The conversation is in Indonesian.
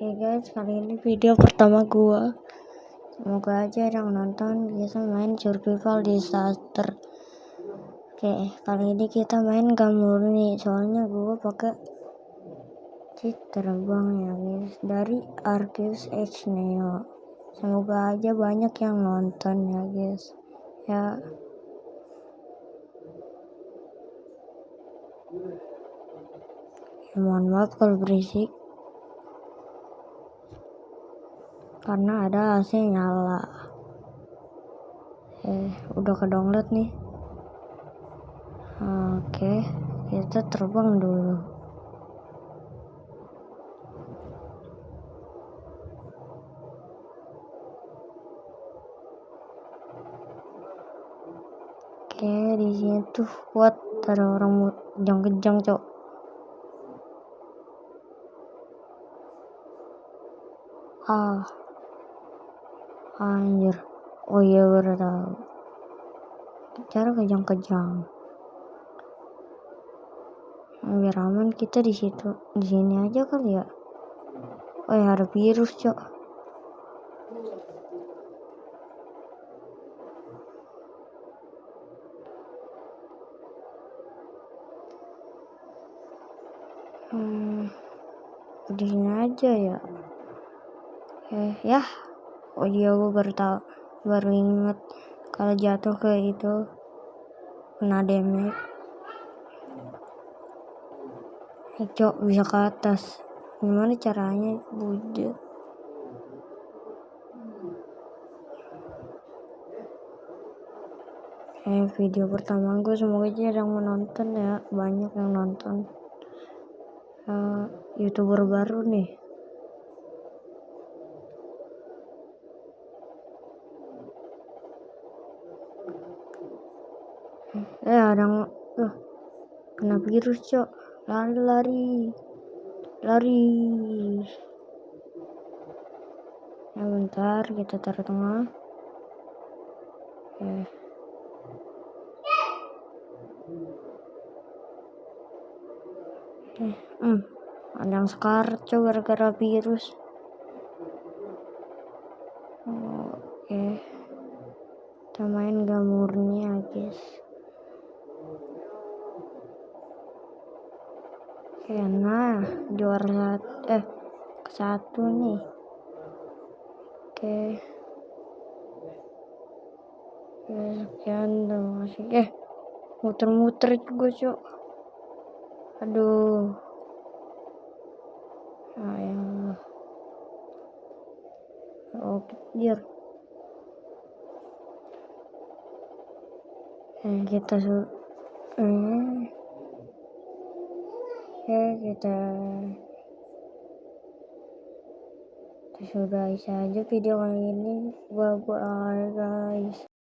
Oke guys, kali ini video pertama gua. Semoga aja yang nonton bisa main survival disaster. Oke, kali ini kita main gak murni, soalnya gua pakai cheat terbang ya guys, dari Arceus X Neo. Semoga aja banyak yang nonton ya guys. Ya. Mohon maaf kalau berisik, karena ada AC nyala. Udah ke download nih. Oke, kita terbang dulu. Oke, di sini tuh kuat, ada orang kejang-kejang, cok. Anjir. Oh iya, udah tahu. Cara kejang-kejang. Biar aman kita di situ, di sini aja kali ya. Oh ya, ada virus, cok. Di sini aja ya. Ya. Oh iya, gue baru inget kalau jatuh ke itu kena damage. Cok, bisa ke atas. Gimana caranya, bujuk? Video pertama gue, semoga aja ada yang menonton ya, banyak yang nonton. YouTuber baru nih. Ada yang kena virus, cok. Lari. Ya bentar, kita taruh tengah. Ada yang sekarat, cok, gara-gara virus. Oke, kita main gak murni ya guys. Nah, juara ke-1 nih. Oke, sekian, terima kasih. Muter-muter juga, cok. Aduh. Ayolah. Oke, biar. Kita sudah saja video kali ini. Bye bye guys.